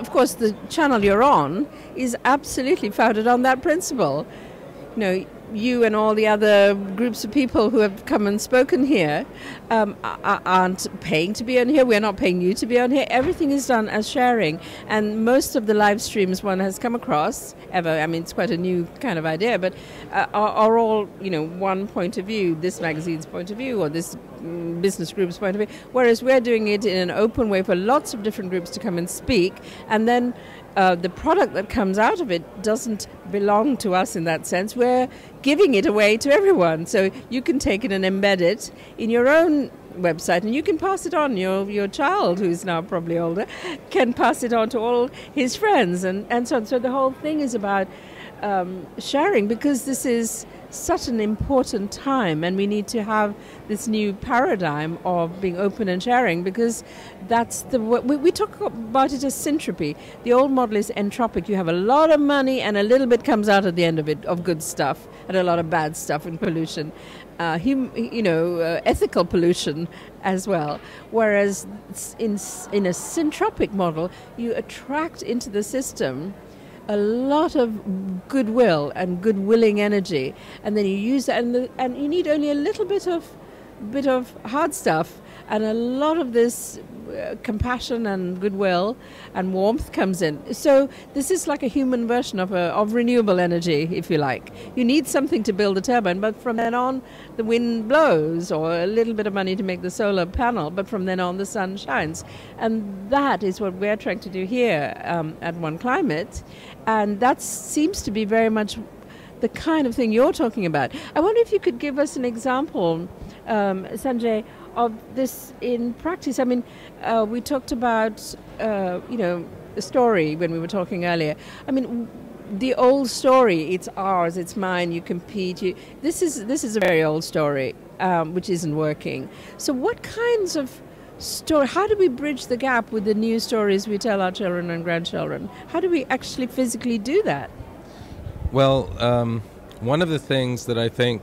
of course, the channel you're on is absolutely founded on that principle. You know, you and all the other groups of people who have come and spoken here aren't paying to be on here. We're not paying you to be on here. Everything is done as sharing. And most of the live streams one has come across ever, I mean, it's quite a new kind of idea, but are all, you know, one point of view, this magazine's point of view or this business group's point of view, whereas we're doing it in an open way for lots of different groups to come and speak, and then the product that comes out of it doesn't belong to us in that sense. We're giving it away to everyone. So you can take it and embed it in your own website, and you can pass it on. Your child, who's now probably older, can pass it on to all his friends, and so on. So the whole thing is about sharing, because this is such an important time, and we need to have this new paradigm of being open and sharing, because that's we talk about it as syntropy. The old model is entropic. You have a lot of money and a little bit comes out at the end of it of good stuff and a lot of bad stuff and pollution, ethical pollution as well. Whereas in a syntropic model, you attract into the system a lot of goodwill and good willing energy, and then you use that, and you need only a little bit of hard stuff, and a lot of this compassion and goodwill and warmth comes in. So this is like a human version of renewable energy, if you like. You need something to build a turbine, but from then on the wind blows, or a little bit of money to make the solar panel, but from then on the sun shines. And that is what we're trying to do here at One Climate, and that seems to be very much the kind of thing you're talking about. I wonder if you could give us an example, Sanjay, of this in practice. I mean, we talked about, the story when we were talking earlier. I mean, the old story, it's ours, it's mine, you compete. This is a very old story, which isn't working. So what kinds of how do we bridge the gap with the new stories we tell our children and grandchildren? How do we actually physically do that? Well, one of the things that I think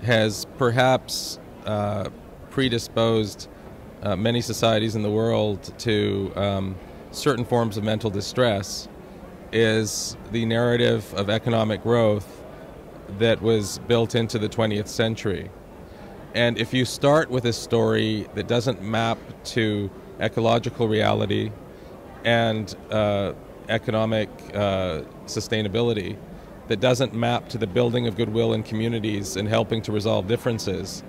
has perhaps predisposed many societies in the world to certain forms of mental distress is the narrative of economic growth that was built into the 20th century. And if you start with a story that doesn't map to ecological reality and economic sustainability, that doesn't map to the building of goodwill in communities and helping to resolve differences,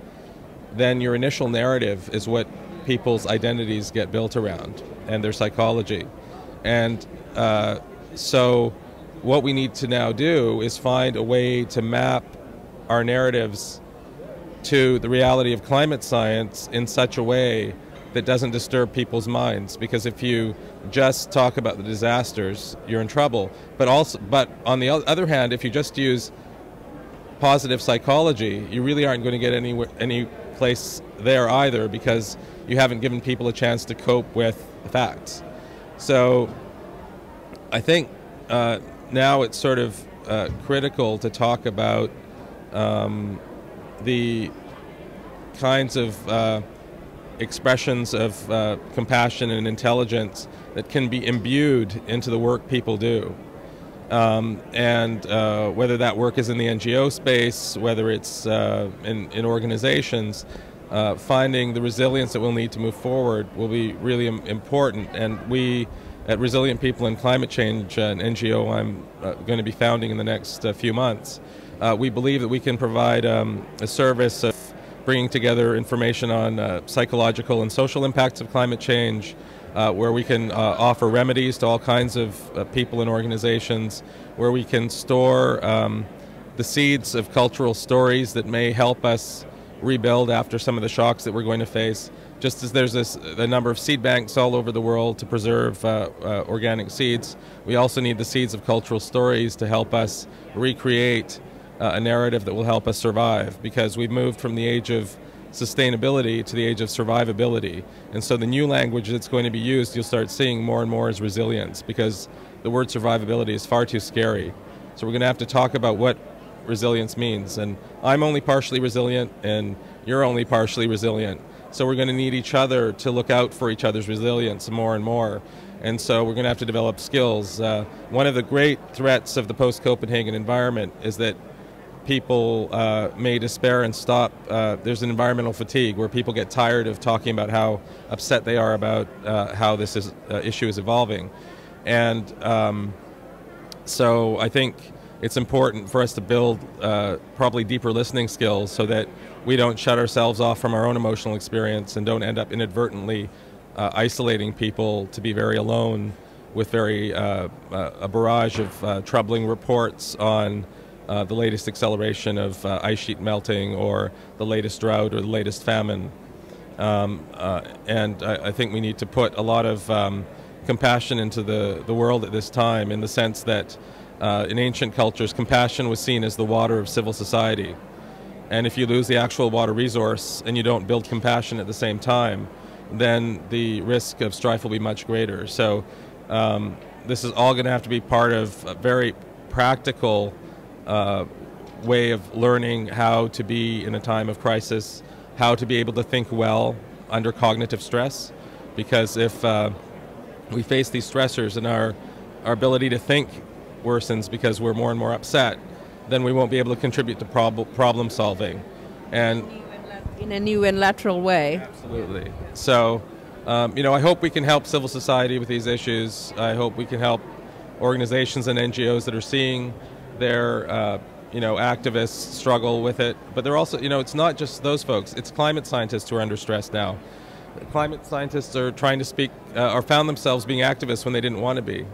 then your initial narrative is what people's identities get built around and their psychology. And so what we need to now do is find a way to map our narratives to the reality of climate science in such a way that doesn't disturb people's minds. Because if you just talk about the disasters, you're in trouble. But on the other hand, if you just use positive psychology, you really aren't going to get any place there either, because you haven't given people a chance to cope with the facts. So I think now it's sort of critical to talk about the kinds of expressions of compassion and intelligence that can be imbued into the work people do. And whether that work is in the NGO space, whether it's in organizations, finding the resilience that we'll need to move forward will be really important. And we at Resilient People in Climate Change, an NGO I'm going to be founding in the next few months, we believe that we can provide a service of bringing together information on psychological and social impacts of climate change, where we can offer remedies to all kinds of people and organizations, where we can store the seeds of cultural stories that may help us rebuild after some of the shocks that we're going to face. Just as there's a number of seed banks all over the world to preserve organic seeds, we also need the seeds of cultural stories to help us recreate a narrative that will help us survive, because we've moved from the age of sustainability to the age of survivability. And so the new language that's going to be used, you'll start seeing more and more as resilience, because the word survivability is far too scary. So we're going to have to talk about what resilience means. And I'm only partially resilient, and you're only partially resilient. So we're going to need each other to look out for each other's resilience more and more. And so we're going to have to develop skills. One of the great threats of the post-Copenhagen environment is that people may despair and stop. There's an environmental fatigue where people get tired of talking about how upset they are about how this issue is evolving. And so I think it's important for us to build probably deeper listening skills so that we don't shut ourselves off from our own emotional experience and don't end up inadvertently isolating people to be very alone with a barrage of troubling reports on the latest acceleration of ice sheet melting or the latest drought or the latest famine. And I think we need to put a lot of compassion into the world at this time, in the sense that in ancient cultures, compassion was seen as the water of civil society. And if you lose the actual water resource and you don't build compassion at the same time, then the risk of strife will be much greater. So this is all going to have to be part of a very practical way of learning how to be in a time of crisis, how to be able to think well under cognitive stress. Because if we face these stressors and our ability to think worsens because we're more and more upset, then we won't be able to contribute to problem solving. And in a new and lateral way. Absolutely. So, I hope we can help civil society with these issues. I hope we can help organizations and NGOs that are seeing their, activists struggle with it. But they're also, it's not just those folks. It's climate scientists who are under stress now. Climate scientists are trying to speak, or found themselves being activists when they didn't want to be.